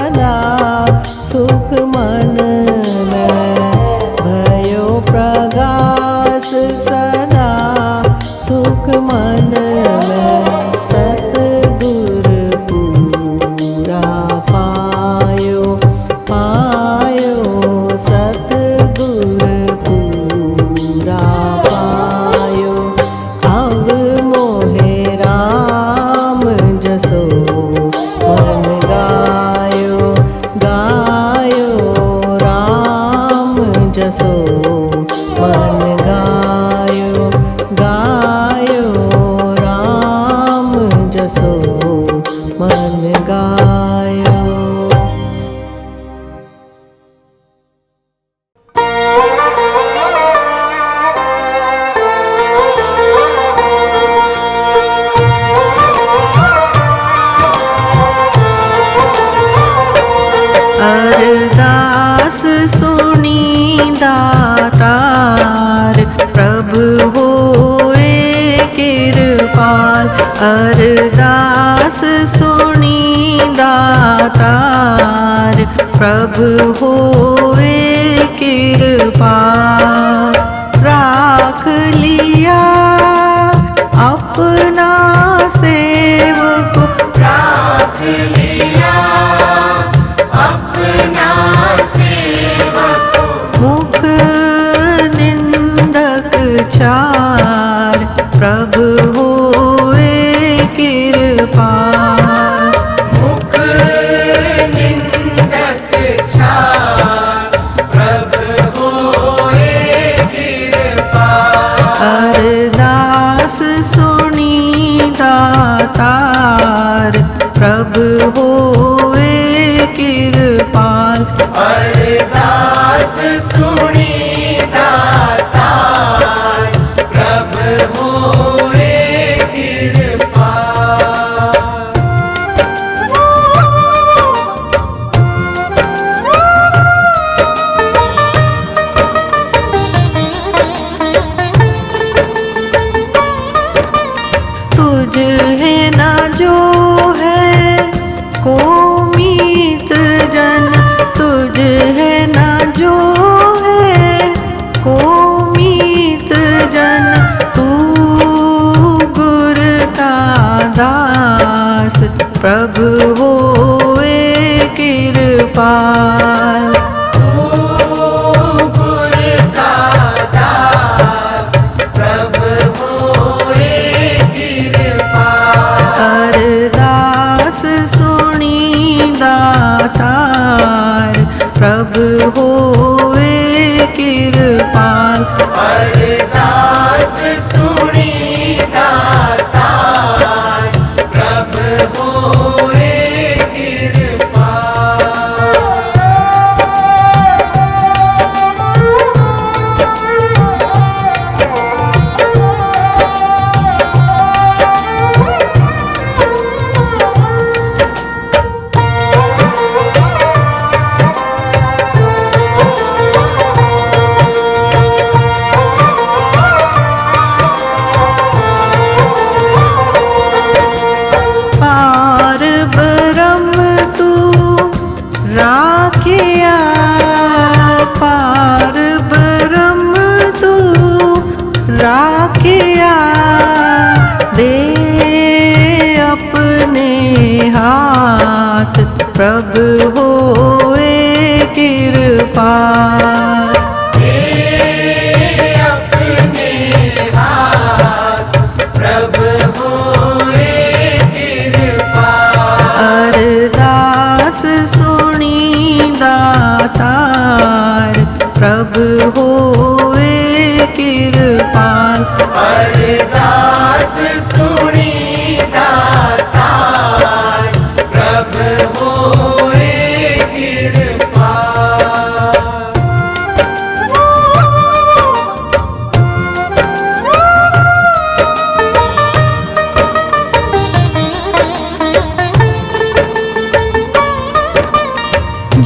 सदा सुख मन में भयो प्रगास सदा सुख मन में सतगुर पूरा पायो पायो सतगुर पूरा पायो अब मोहे राम जसो मन गायो गायो राम जसो मन गायो गायो राम जसो मन गायो। अरदास सुनी दातार प्रभु होए कृपाल अरदास सुनी दातार प्रभु होए कृपाल राख लिया अपना सेवक राख लिया अपना सेवक मुख निंदक चार प्रभु होए कृपाल मुख निंदक चार प्रभु होए कृपाल अरदास सुनी दातार प्रभु होए कृपाल अरदास सुनी दातार प्रभु होए कृपाल। तुझ है न जो है को मीत जन तुझ है न जो है को मीत जन तू गुर का दास प्रभु होए कृपाल तू गुर का दास प्रभु होए कृपाल अरदास सुनी दातार प्रभु होए कृपाल अरदास सुनी दातार प्रभु होए कृपाल। पार ब्रह्म तू राखिया पार ब्रह्म तू राखिया दे अपने हाथ प्रभु होए कृपाल अपने हाथ प्रभु होए अरदास सुनी दातार प्रभु होए कृपाल अरदास सुनी दातार प्रभु होए कृपाल।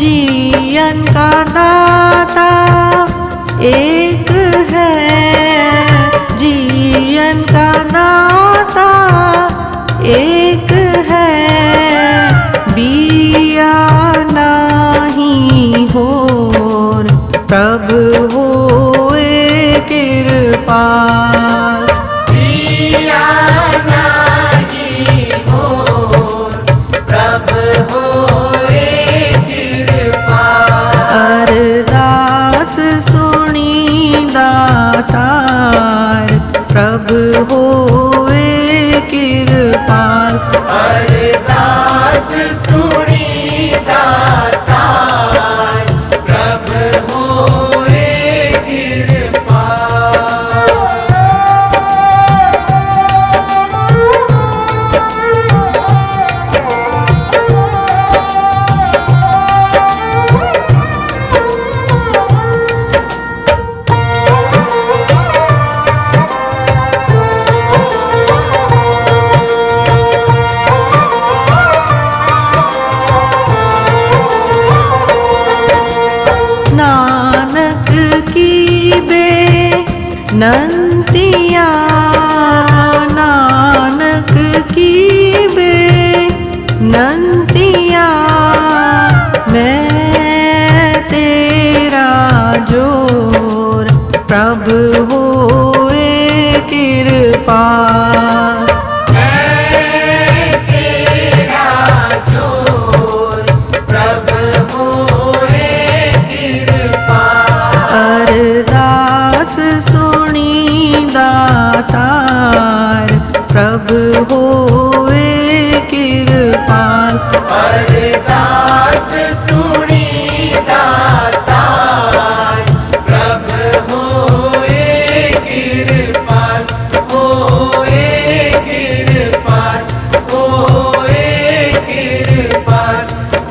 जीवन का दाता एक है जीवन का दाता एक है बिया कृपाल। प्रिया नाही हो प्रभु होए कृपाल। अरदास सुनी दातार प्रभु होए कृपाल। अरदास सुनी दातार प्रभु होए कृपाल। नानक की बेनंतिया नानक की बेनंतिया मैं तेरा जोर प्रभु होए कृपाल। तेरा जोर प्रभु होए कृपाल। अरदास सुनी दातार प्रभु होए कृपाल। अरदास सुनी दातार प्रभु होए कृपाल। होए कृपाल। होए कृपाल।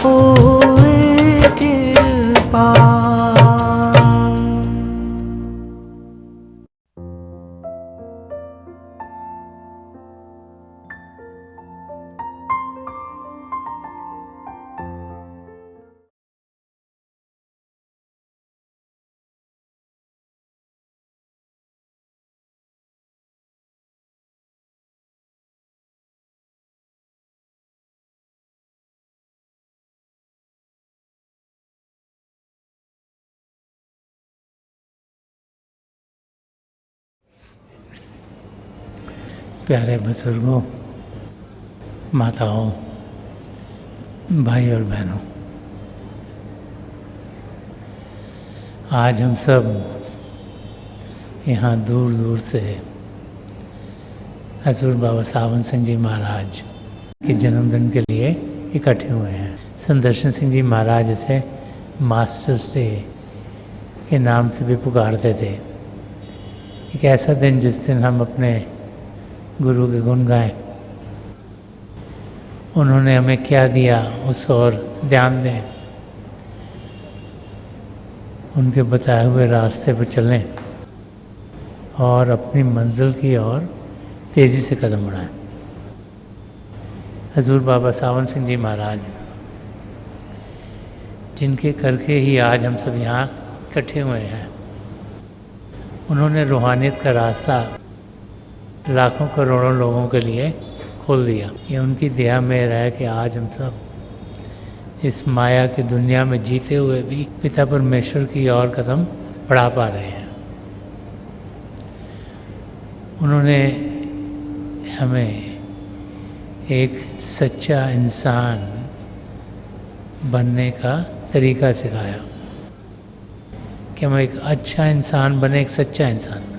होए कृपाल। प्यारे बुजुर्गों, माताओं, भाई और बहनों, आज हम सब यहाँ दूर दूर से हजूर बाबा सावन सिंह जी महाराज के जन्मदिन के लिए इकट्ठे हुए हैं। संदर्शन सिंह जी महाराज इसे मास्टर्स डे के नाम से भी पुकारते थे। एक ऐसा दिन जिस दिन हम अपने गुरु के गुण गाएं। उन्होंने हमें क्या दिया उस ओर ध्यान दें, उनके बताए हुए रास्ते पर चलें और अपनी मंजिल की ओर तेज़ी से कदम बढ़ाएं। हजूर बाबा सावन सिंह जी महाराज, जिनके करके ही आज हम सब यहाँ इकट्ठे हुए हैं, उन्होंने रूहानियत का रास्ता लाखों करोड़ों लोगों के लिए खोल दिया। ये उनकी दया मेहर है कि आज हम सब इस माया की दुनिया में जीते हुए भी पिता परमेश्वर की ओर कदम बढ़ा पा रहे हैं। उन्होंने हमें एक सच्चा इंसान बनने का तरीका सिखाया कि हम एक अच्छा इंसान बने, एक सच्चा इंसान बने।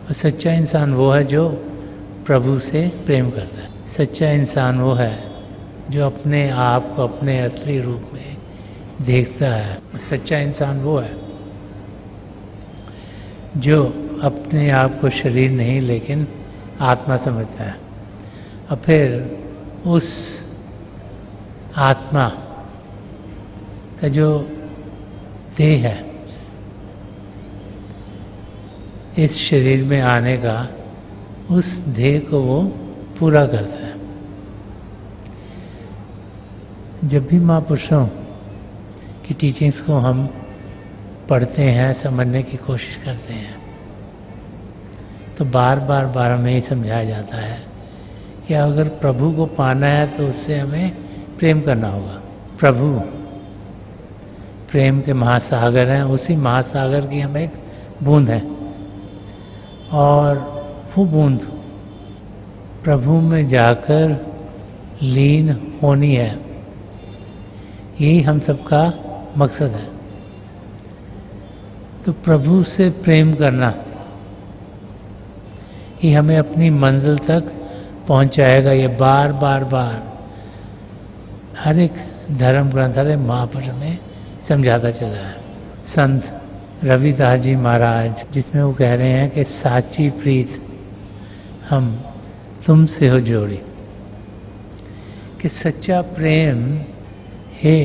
और सच्चा इंसान वो है जो प्रभु से प्रेम करता है। सच्चा इंसान वो है जो अपने आप को अपने असली रूप में देखता है। सच्चा इंसान वो है जो अपने आप को शरीर नहीं लेकिन आत्मा समझता है और फिर उस आत्मा का जो देह है, इस शरीर में आने का उस देह को वो पूरा करता है। जब भी महापुरुषों की टीचिंग्स को हम पढ़ते हैं, समझने की कोशिश करते हैं, तो बार बार हमें ये समझाया जाता है कि अगर प्रभु को पाना है तो उससे हमें प्रेम करना होगा। प्रभु प्रेम के महासागर हैं, उसी महासागर की हम एक बूंद हैं। और वो बूंद प्रभु में जाकर लीन होनी है। यही हम सबका मकसद है। तो प्रभु से प्रेम करना ही हमें अपनी मंजिल तक पहुंचाएगा। ये बार बार बार हर एक धर्म ग्रंथ, हर एक महापुरुष में समझाता चला है। संत रविदास जी महाराज, जिसमें वो कह रहे हैं कि साची प्रीत हम तुमसे हो जोड़ी, कि सच्चा प्रेम हे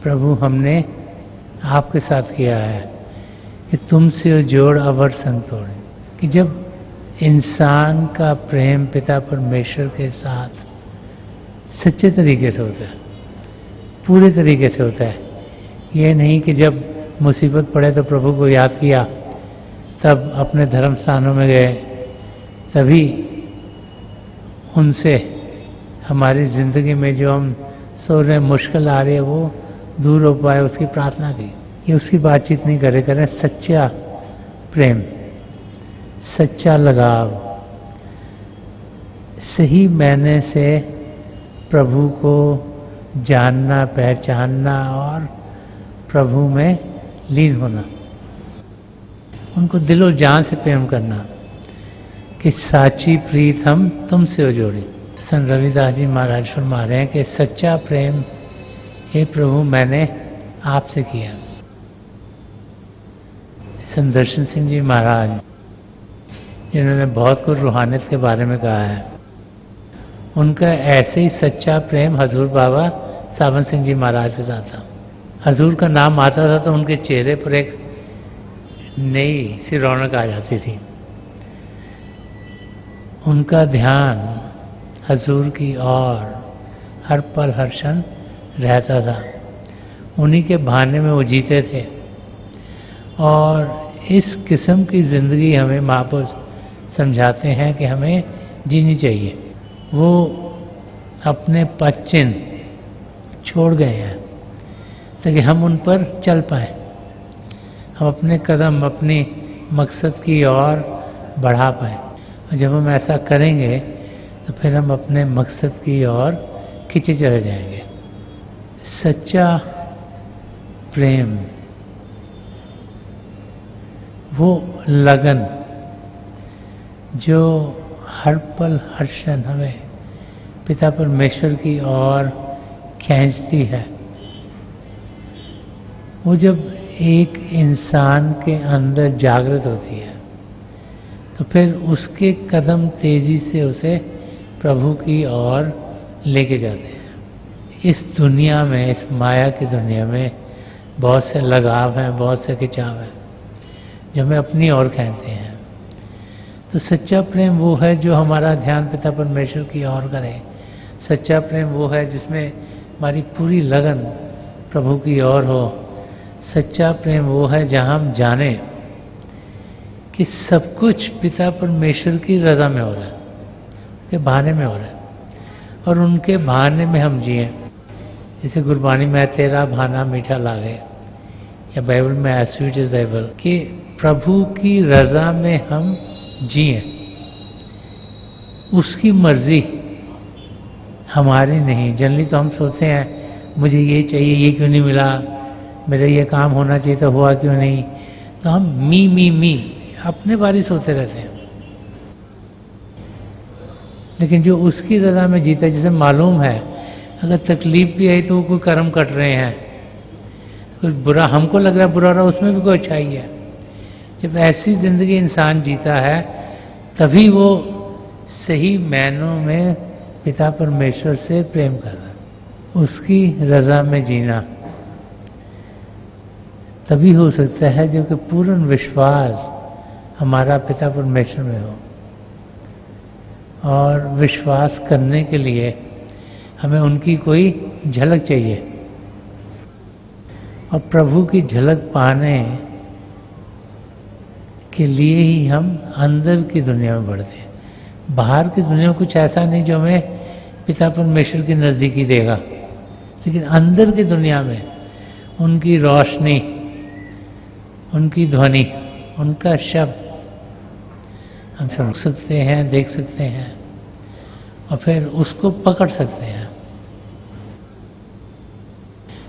प्रभु हमने आपके साथ किया है कि तुमसे हो जोड़ अवर संग तोड़े। कि जब इंसान का प्रेम पिता परमेश्वर के साथ सच्चे तरीके से होता है, पूरे तरीके से होता है, ये नहीं कि जब मुसीबत पड़े तो प्रभु को याद किया, तब अपने धर्म स्थानों में गए, तभी उनसे हमारी ज़िंदगी में जो हम सो रहे मुश्किल आ रही है वो दूर हो पाए, उसकी प्रार्थना की। ये उसकी बातचीत नहीं करें। सच्चा प्रेम, सच्चा लगाव, सही मायने से प्रभु को जानना, पहचानना और प्रभु में लीन होना, उनको दिलो जान से प्रेम करना कि साची प्रीत हम तुमसे हो जोड़ी। संत रविदास जी महाराज फरमा रहे हैं कि सच्चा प्रेम हे प्रभु मैंने आपसे किया। संत दर्शन सिंह जी महाराज, जिन्होंने बहुत कुछ रूहानियत के बारे में कहा है, उनका ऐसे ही सच्चा प्रेम हजूर बाबा सावन सिंह जी महाराज के साथ था। हजूर का नाम आता था तो उनके चेहरे पर एक नई सी रौनक आ जाती थी। उनका ध्यान हजूर की ओर हर पल हर क्षण रहता था। उन्हीं के बहाने में वो जीते थे। और इस किस्म की ज़िंदगी हमें महापुरुष समझाते हैं कि हमें जीनी चाहिए। वो अपने पद चिन्ह छोड़ गए हैं ताकि हम उन पर चल पाएँ, हम अपने कदम अपनी मकसद की ओर बढ़ा पाएँ। और जब हम ऐसा करेंगे तो फिर हम अपने मकसद की ओर खींचे चले जाएंगे। सच्चा प्रेम, वो लगन जो हर पल हर क्षण हमें पिता परमेश्वर की ओर खींचती है, वो जब एक इंसान के अंदर जागृत होती है तो फिर उसके कदम तेजी से उसे प्रभु की ओर लेके जाते हैं। इस दुनिया में, इस माया की दुनिया में बहुत से लगाव हैं, बहुत से खिंचाव हैं जो हमें अपनी ओर खींचते हैं। तो सच्चा प्रेम वो है जो हमारा ध्यान पिता परमेश्वर की ओर करे। सच्चा प्रेम वो है जिसमें हमारी पूरी लगन प्रभु की ओर हो। सच्चा प्रेम वो है जहाँ हम जाने कि सब कुछ पिता परमेश्वर की रज़ा में हो रहा है, उनके बहाने में हो रहा है और उनके बहाने में हम जिए। जैसे गुरबानी में तेरा बहाना मीठा लागे, या बाइबल में एज स्वीट इज द एवल, कि प्रभु की रज़ा में हम जिए, उसकी मर्जी हमारी नहीं। जनरली तो हम सोचते हैं मुझे ये चाहिए, ये क्यों नहीं मिला, मेरा ये काम होना चाहिए तो हुआ क्यों नहीं। तो हम मी अपने बारे सोचते रहते हैं। लेकिन जो उसकी रज़ा में जीता है, जिसे मालूम है अगर तकलीफ भी आई तो वो कोई कर्म कट रहे हैं, कुछ बुरा हमको लग रहा है बुरा रहा, उसमें भी कोई अच्छाई है। जब ऐसी ज़िंदगी इंसान जीता है तभी वो सही मायनों में पिता परमेश्वर से प्रेम कर रहा है। उसकी रज़ा में जीना तभी हो सकता है जबकि पूर्ण विश्वास हमारा पिता परमेश्वर में हो। और विश्वास करने के लिए हमें उनकी कोई झलक चाहिए, और प्रभु की झलक पाने के लिए ही हम अंदर की दुनिया में बढ़ते हैं। बाहर की दुनिया में कुछ ऐसा नहीं जो हमें पिता परमेश्वर की नज़दीकी देगा, लेकिन अंदर की दुनिया में उनकी रोशनी, उनकी ध्वनि, उनका शब्द हम सुन सकते हैं, देख सकते हैं और फिर उसको पकड़ सकते हैं।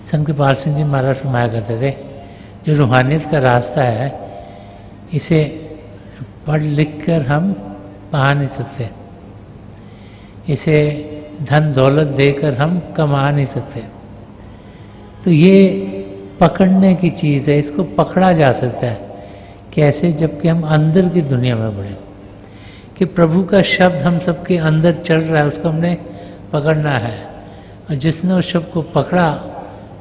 संत कृपाल सिंह जी महाराज फरमाया करते थे, जो रूहानियत का रास्ता है इसे पढ़ लिख कर हम पा नहीं सकते, इसे धन दौलत देकर हम कमा नहीं सकते। तो ये पकड़ने की चीज़ है, इसको पकड़ा जा सकता है। कैसे? जबकि हम अंदर की दुनिया में बढ़े, कि प्रभु का शब्द हम सबके अंदर चल रहा है, उसको हमने पकड़ना है। और जिसने उस शब्द को पकड़ा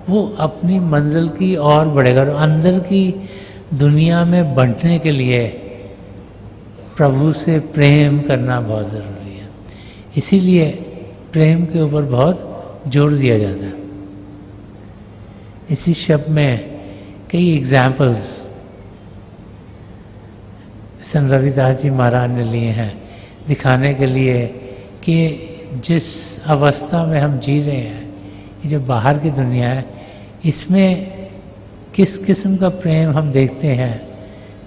वो अपनी मंजिल की ओर बढ़ेगा। और अंदर की दुनिया में बढ़ने के लिए प्रभु से प्रेम करना बहुत ज़रूरी है। इसीलिए प्रेम के ऊपर बहुत जोर दिया जाता है। इसी शब्द में कई एग्जाम्पल्स संत रविदास जी महाराज ने लिए हैं, दिखाने के लिए कि जिस अवस्था में हम जी रहे हैं, ये जो बाहर की दुनिया है, इसमें किस किस्म का प्रेम हम देखते हैं,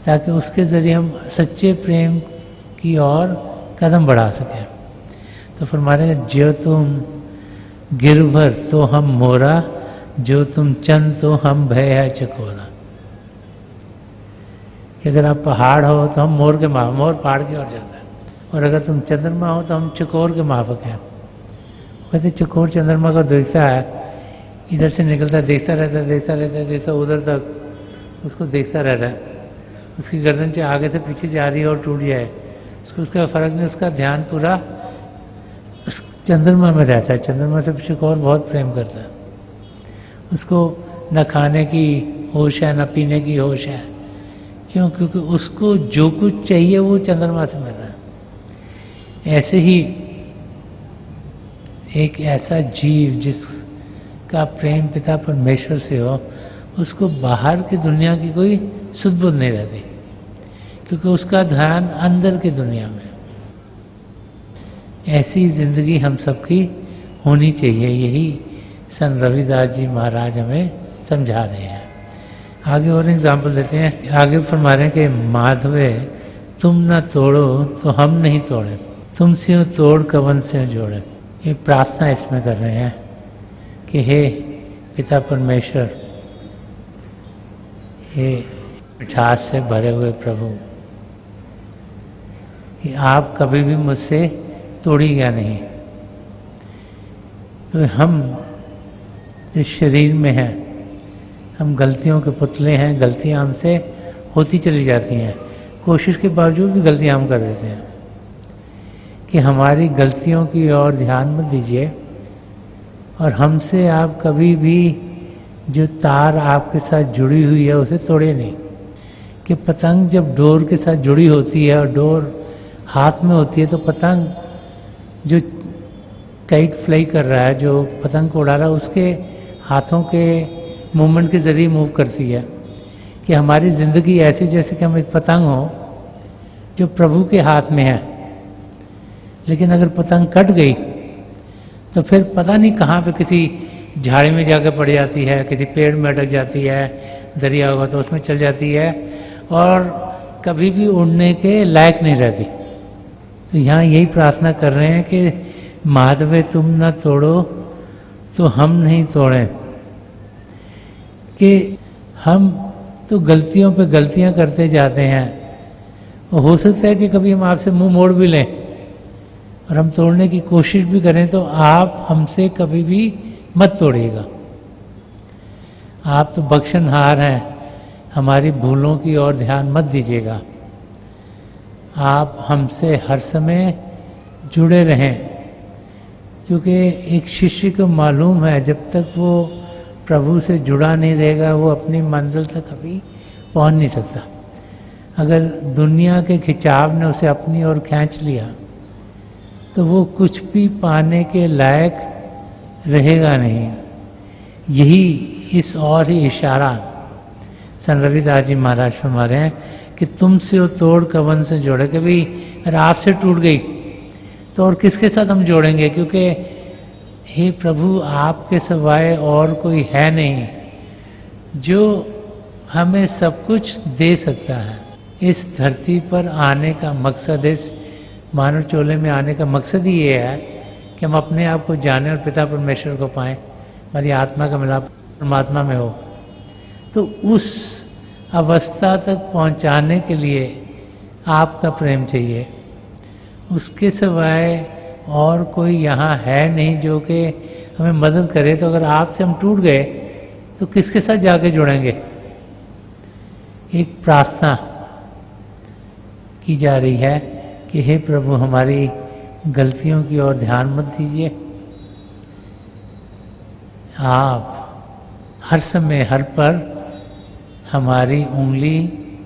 ताकि उसके ज़रिए हम सच्चे प्रेम की ओर कदम बढ़ा सकें। तो फरमा रहे हैं, जो तुम गिरभर तो हम मोरा, जो तुम चंद तो हम भय है चकोरा। कि अगर आप पहाड़ हो तो हम मोर के माफक, मोर पहाड़ की ओर जाता है, और अगर तुम चंद्रमा हो तो हम चकोर के माफक हैं। कहते चकोर चंद्रमा को देखता है, इधर से निकलता है, देखता रहता है, देखता रहता है, देखता उधर तक उसको देखता रहता है। उसकी गर्दन से आगे से पीछे जा रही है और टूट जाए, उसको उसका फ़र्क नहीं, उसका ध्यान पूरा उस चंद्रमा में रहता है। चंद्रमा से चकोर बहुत प्रेम करता है, उसको न खाने की होश है, न पीने की होश है। क्यों? क्योंकि उसको जो कुछ चाहिए वो चंद्रमा से मिल रहा है। ऐसे ही एक ऐसा जीव जिसका प्रेम पिता परमेश्वर से हो, उसको बाहर की दुनिया की कोई सुध बुध नहीं रहती, क्योंकि उसका ध्यान अंदर की दुनिया में। ऐसी जिंदगी हम सबकी होनी चाहिए, यही संत रविदास जी महाराज हमें समझा रहे हैं। आगे और एग्जाम्पल देते हैं। आगे फरमा रहे हैं कि माधवे तुम न तोड़ो तो हम नहीं तोड़े, तुम से तोड़ कवन से जोड़े। ये प्रार्थना इसमें कर रहे हैं कि हे पिता परमेश्वर, हे मिठास से भरे हुए प्रभु, कि आप कभी भी मुझसे तोड़िएगा नहीं। तो हम जो शरीर में हैं, हम गलतियों के पुतले हैं, गलतियां हमसे होती चली जाती हैं, कोशिश के बावजूद भी गलतियां हम कर देते हैं। कि हमारी गलतियों की ओर ध्यान मत दीजिए, और हमसे आप कभी भी जो तार आपके साथ जुड़ी हुई है उसे तोड़े नहीं। कि पतंग जब डोर के साथ जुड़ी होती है और डोर हाथ में होती है, तो पतंग जो काइट फ्लाई कर रहा है, जो पतंग को उड़ा रहा है, उसके हाथों के मूवमेंट के ज़रिए मूव करती है। कि हमारी ज़िंदगी ऐसी जैसे कि हम एक पतंग हो जो प्रभु के हाथ में है, लेकिन अगर पतंग कट गई तो फिर पता नहीं कहाँ पे किसी झाड़ी में जाकर पड़ जाती है, किसी पेड़ में अटक जाती है, दरिया होगा तो उसमें चल जाती है, और कभी भी उड़ने के लायक नहीं रहती। तो यहाँ यही प्रार्थना कर रहे हैं कि माधवे तुम न तोड़ो तो हम नहीं तोड़ें। कि हम तो गलतियों पे गलतियां करते जाते हैं, और हो सकता है कि कभी हम आपसे मुंह मोड़ भी लें और हम तोड़ने की कोशिश भी करें, तो आप हमसे कभी भी मत तोड़िएगा। आप तो बख्शनहार हैं, हमारी भूलों की ओर ध्यान मत दीजिएगा। आप हमसे हर समय जुड़े रहें, क्योंकि एक शिष्य को मालूम है जब तक वो प्रभु से जुड़ा नहीं रहेगा वो अपनी मंजिल तक कभी पहुंच नहीं सकता। अगर दुनिया के खिंचाव ने उसे अपनी ओर खींच लिया तो वो कुछ भी पाने के लायक रहेगा नहीं। यही इस और ही इशारा संत रविदास जी महाराज फरमा रहे हैं कि तुमसे वो तोड़ कवन से जोड़े। कि भाई अगर आपसे टूट गई तो और किसके साथ हम जोड़ेंगे, क्योंकि हे प्रभु आपके सिवाय और कोई है नहीं जो हमें सब कुछ दे सकता है। इस धरती पर आने का मकसद, इस मानव चोले में आने का मकसद ही ये है कि हम अपने आप को जानें और पिता परमेश्वर को पाएं, हमारी आत्मा का मिलाप परमात्मा में हो। तो उस अवस्था तक पहुंचाने के लिए आपका प्रेम चाहिए। उसके सिवाय और कोई यहाँ है नहीं जो कि हमें मदद करे। तो अगर आपसे हम टूट गए तो किसके साथ जाके जुड़ेंगे? एक प्रार्थना की जा रही है कि हे प्रभु, हमारी गलतियों की ओर ध्यान मत दीजिए, आप हर समय हर पर हमारी उंगली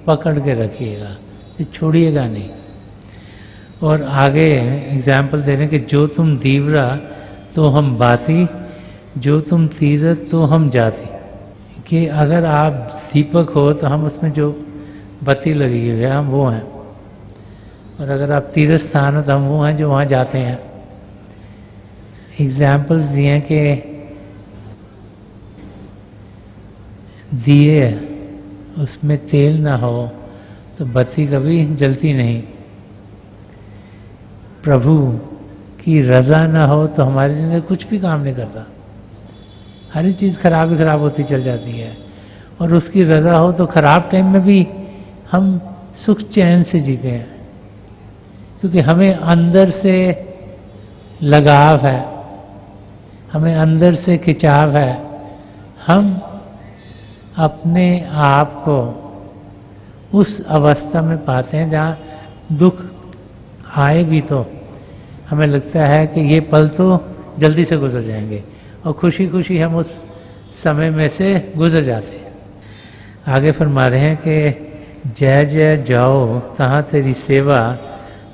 पकड़ के रखिएगा, तो छोड़िएगा नहीं। और आगे एग्जाम्पल दे रहे हैं कि जो तुम दीवरा तो हम बाती, जो तुम तीरथ तो हम जाती। कि अगर आप दीपक हो तो हम उसमें जो बत्ती लगी हुई है हम वो हैं, और अगर आप तीर्थ स्थान हो तो हम वो हैं जो वहाँ जाते हैं। एग्जाम्पल्स दिए हैं कि दिए उसमें तेल ना हो तो बत्ती कभी जलती नहीं, प्रभु की रज़ा ना हो तो हमारी ज़िंदगी कुछ भी काम नहीं करता, हर चीज़ खराब ही खराब होती चल जाती है। और उसकी रज़ा हो तो खराब टाइम में भी हम सुख चैन से जीते हैं, क्योंकि हमें अंदर से लगाव है, हमें अंदर से खिंचाव है। हम अपने आप को उस अवस्था में पाते हैं जहाँ दुख आए भी तो हमें लगता है कि ये पल तो जल्दी से गुजर जाएंगे, और खुशी खुशी हम उस समय में से गुजर जाते हैं। आगे फरमा रहे हैं कि जय जय जाओ तहाँ तेरी सेवा,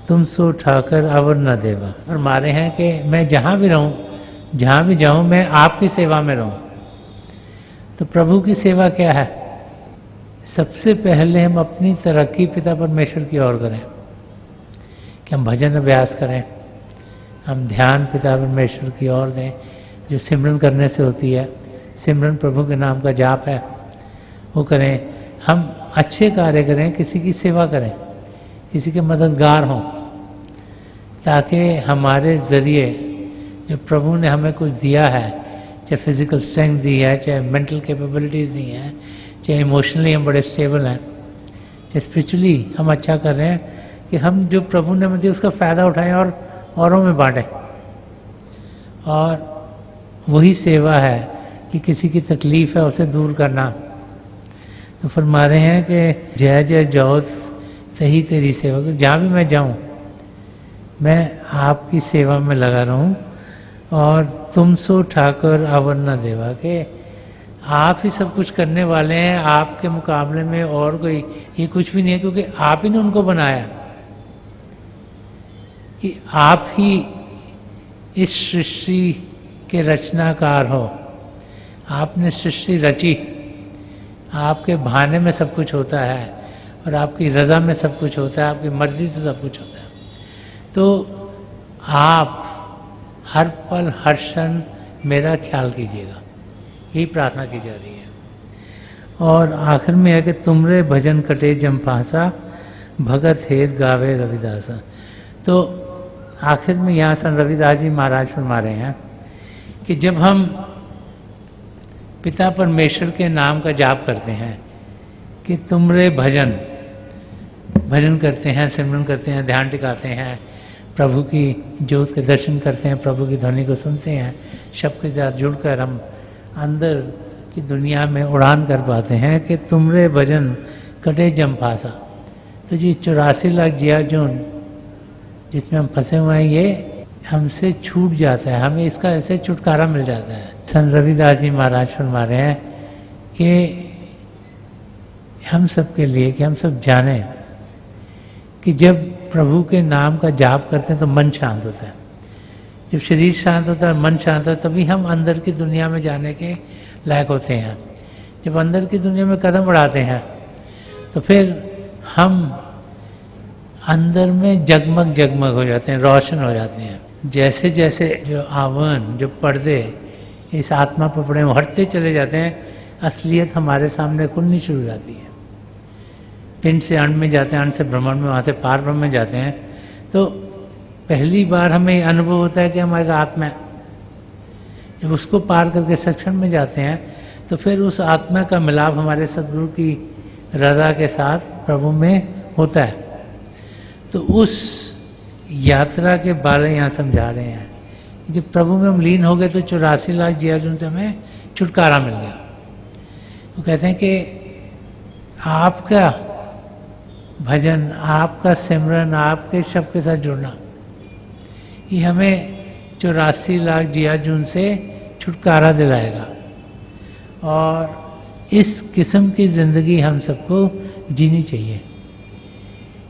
तुम सो ठाकर अवर न देवा। फरमा रहे हैं कि मैं जहाँ भी रहूँ, जहाँ भी जाऊँ, मैं आपकी सेवा में रहूँ। तो प्रभु की सेवा क्या है? सबसे पहले हम अपनी तरक्की पिता परमेश्वर की ओर करें, कि हम भजन अभ्यास करें, हम ध्यान पिता परमेश्वर की ओर दें, जो सिमरन करने से होती है। सिमरन प्रभु के नाम का जाप है, वो करें। हम अच्छे कार्य करें, किसी की सेवा करें, किसी के मददगार हों, ताकि हमारे ज़रिए जो प्रभु ने हमें कुछ दिया है, चाहे फिज़िकल स्ट्रेंथ दी है, चाहे मेंटल कैपेबिलिटीज़ दी हैं, चाहे इमोशनली हम बड़े स्टेबल हैं, चाहे स्पिरिचुअली हम अच्छा कर रहे हैं, कि हम जो प्रभु ने हमें दिया उसका फ़ायदा उठाएं और औरों में बांटें। और वही सेवा है कि किसी की तकलीफ़ है उसे दूर करना। तो फरमा रहे हैं कि जय जय जाओ तही तेरी सेवा। जहाँ भी मैं जाऊँ मैं आपकी सेवा में लगा रहूँ, और तुम सो ठाकर अवर न देवा, के आप ही सब कुछ करने वाले हैं, आपके मुकाबले में और कोई ये कुछ भी नहीं है, क्योंकि आप ही ने उनको बनाया, कि आप ही इस सृष्टि के रचनाकार हो। आपने सृष्टि रची, आपके बहाने में सब कुछ होता है, और आपकी रज़ा में सब कुछ होता है, आपकी मर्ज़ी से सब कुछ होता है। तो आप हर पल हर क्षण मेरा ख्याल कीजिएगा, यही प्रार्थना की जा रही है। और आखिर में है कि तुमरे भजन कटे जमपासा, भगत हेत गावे रविदासा। तो आखिर में यहाँ संत रविदास जी महाराज फरमा रहे हैं कि जब हम पिता परमेश्वर के नाम का जाप करते हैं, कि तुमरे भजन करते हैं, सिमरन करते हैं, ध्यान टिकाते हैं, प्रभु की ज्योत के दर्शन करते हैं, प्रभु की ध्वनि को सुनते हैं, शब्द के साथ जुड़कर हम अंदर की दुनिया में उड़ान कर पाते हैं, कि तुमरे भजन कटे जमपासा। तो ये 84 लाख जिया जोन जिसमें हम फंसे हुए हैं, ये हमसे छूट जाता है, हमें इसका ऐसे छुटकारा मिल जाता है। संत रविदास जी महाराज फरमा रहे हैं कि हम सब के लिए, कि हम सब जानें कि जब प्रभु के नाम का जाप करते हैं तो मन शांत होता है। जब शरीर शांत होता है, मन शांत होता है, तभी हम अंदर की दुनिया में जाने के लायक होते हैं। जब अंदर की दुनिया में कदम बढ़ाते हैं तो फिर हम अंदर में जगमग जगमग हो जाते हैं, रोशन हो जाते हैं। जैसे जैसे जो आवरण, जो पर्दे इस आत्मा पर पड़े हटते चले जाते हैं, असलियत हमारे सामने खुलनी शुरू हो जाती है। पिंड से अंड में जाते हैं, अंड से ब्रह्मांड में, वहाँ से पार ब्रह्म में जाते हैं, तो पहली बार हमें अनुभव होता है कि हमारी आत्मा है। जब उसको पार करके सचखंड में जाते हैं तो फिर उस आत्मा का मिलाप हमारे सदगुरु की रजा के साथ प्रभु में होता है। तो उस यात्रा के बारे में यहाँ समझा रहे हैं। जब प्रभु में हम लीन हो गए तो 84 लाख जियाजुन से हमें छुटकारा मिल गया। वो कहते हैं कि आपका भजन, आपका सिमरन, आपके शब्द के साथ जुड़ना, ये हमें 84 लाख जियाजुन से छुटकारा दिलाएगा। और इस किस्म की ज़िंदगी हम सबको जीनी चाहिए।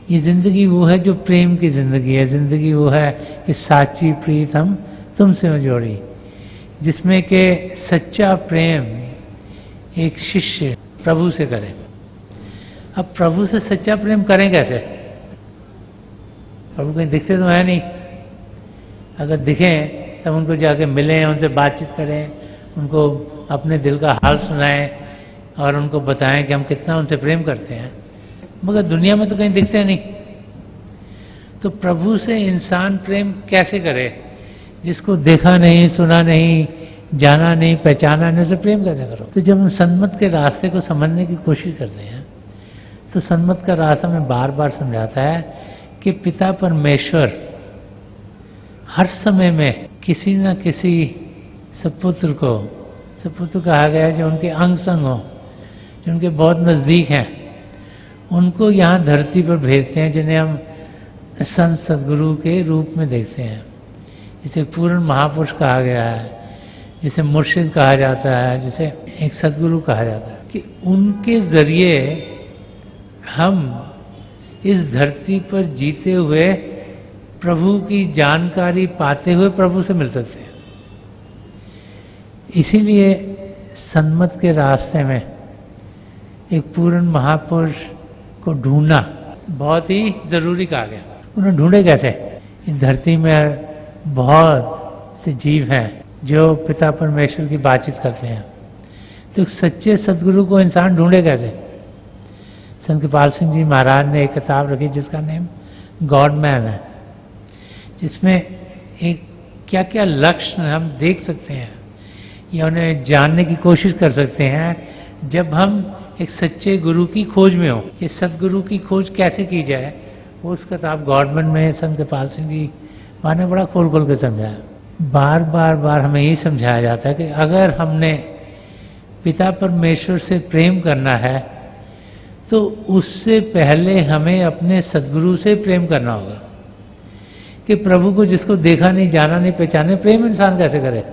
ये ज़िंदगी वो है जो प्रेम की ज़िंदगी है। ज़िंदगी वो है कि साची प्रीत हम तुमसे हो जोड़ी, जिसमें के सच्चा प्रेम एक शिष्य प्रभु से करे। अब प्रभु से सच्चा प्रेम करें कैसे? प्रभु कहीं दिखते तो है नहीं। अगर दिखें तब उनको जाके मिलें, उनसे बातचीत करें, उनको अपने दिल का हाल सुनाएं और उनको बताएं कि हम कितना उनसे प्रेम करते हैं। मगर दुनिया में तो कहीं दिखते नहीं। तो प्रभु से इंसान प्रेम कैसे करे? जिसको देखा नहीं, सुना नहीं, जाना नहीं, पहचाना नहीं, उसे प्रेम कैसे करो? तो जब हम सन्मत के रास्ते को समझने की कोशिश करते हैं तो सन्मत का रास्ता में बार बार समझाता है कि पिता परमेश्वर हर समय में किसी न किसी सपुत्र को, सपुत्र कहा गया है जो उनके अंग संग हो, जो उनके बहुत नज़दीक हैं, उनको यहाँ धरती पर भेजते हैं, जिन्हें हम संत सदगुरु के रूप में देखते हैं। जिसे पूर्ण महापुरुष कहा गया है, जिसे मुर्शिद कहा जाता है, जिसे एक सदगुरु कहा जाता है, कि उनके ज़रिए हम इस धरती पर जीते हुए प्रभु की जानकारी पाते हुए प्रभु से मिल सकते हैं। इसीलिए सन्मत के रास्ते में एक पूर्ण महापुरुष को ढूंढना बहुत ही ज़रूरी कहा गया। उन्हें ढूंढे कैसे? इस धरती में बहुत से जीव हैं जो पिता परमेश्वर की बातचीत करते हैं। तो एक सच्चे सदगुरु को इंसान ढूंढे कैसे? संत कृपाल सिंह जी महाराज ने एक किताब रखी जिसका नेम गॉड मैन है, जिसमें एक क्या क्या लक्षण हम देख सकते हैं या उन्हें जानने की कोशिश कर सकते हैं जब हम एक सच्चे गुरु की खोज में हो। ये सदगुरु की खोज कैसे की जाए, वो उस किताब गॉडमैन में संत कृपाल सिंह जी वहाँ ने बड़ा खोल खोल के समझाया। बार बार हमें यही समझाया जाता है कि अगर हमने पिता परमेश्वर से प्रेम करना है तो उससे पहले हमें अपने सदगुरु से प्रेम करना होगा। कि प्रभु को जिसको देखा नहीं, जाना नहीं, पहचाने, प्रेम इंसान कैसे करे?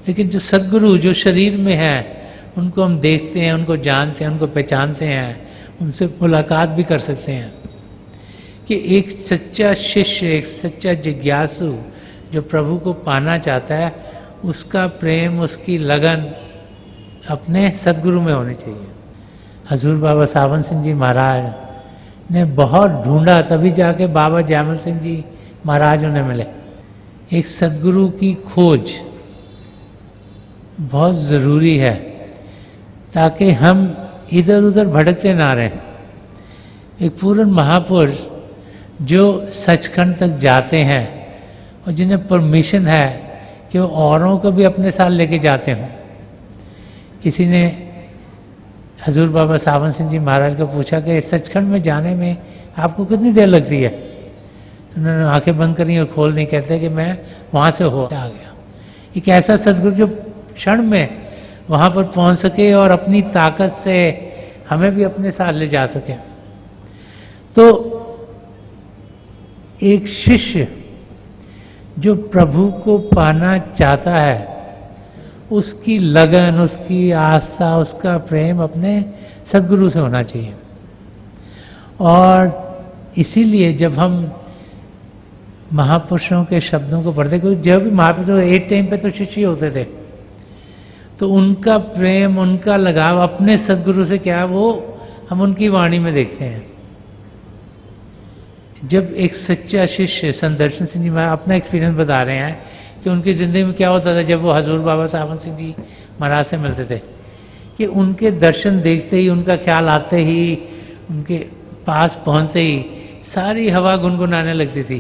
लेकिन जो सदगुरु जो शरीर में है, उनको हम देखते हैं, उनको जानते हैं, उनको पहचानते हैं, उनसे मुलाकात भी कर सकते हैं। कि एक सच्चा शिष्य, एक सच्चा जिज्ञासु जो प्रभु को पाना चाहता है, उसका प्रेम, उसकी लगन अपने सदगुरु में होनी चाहिए। हजूर बाबा सावन सिंह जी महाराज ने बहुत ढूंढा, तभी जाके बाबा जयमल सिंह जी महाराज उन्हें मिले। एक सदगुरु की खोज बहुत ज़रूरी है ताकि हम इधर उधर भटकते ना रहें। एक पूर्ण महापुरुष जो सचखंड तक जाते हैं और जिन्हें परमिशन है कि वो औरों को भी अपने साथ लेके जाते हों। किसी ने हजूर बाबा सावन सिंह जी महाराज को पूछा कि सचखंड में जाने में आपको कितनी देर लगती है? तो उन्होंने आंखें बंद करी और खोल नहीं, कहते कि मैं वहाँ से हो आ गया। एक ऐसा सदगुरु जो क्षण में वहाँ पर पहुँच सके और अपनी ताकत से हमें भी अपने साथ ले जा सके। तो एक शिष्य जो प्रभु को पाना चाहता है, उसकी लगन, उसकी आस्था, उसका प्रेम अपने सदगुरु से होना चाहिए। और इसीलिए जब हम महापुरुषों के शब्दों को पढ़ते, क्योंकि जब भी महापुरुष एक टाइम पे तो शिष्य होते थे, तो उनका प्रेम, उनका लगाव अपने सदगुरु से क्या वो हम उनकी वाणी में देखते हैं। जब एक सच्चा शिष्य, संत दर्शन सिंह जी महाराज अपना एक्सपीरियंस बता रहे हैं कि उनकी ज़िंदगी में क्या होता था जब वो हजूर बाबा सावन सिंह जी महाराज से मिलते थे, कि उनके दर्शन देखते ही, उनका ख्याल आते ही उनके पास पहुंचते ही सारी हवा गुनगुनाने लगती थी,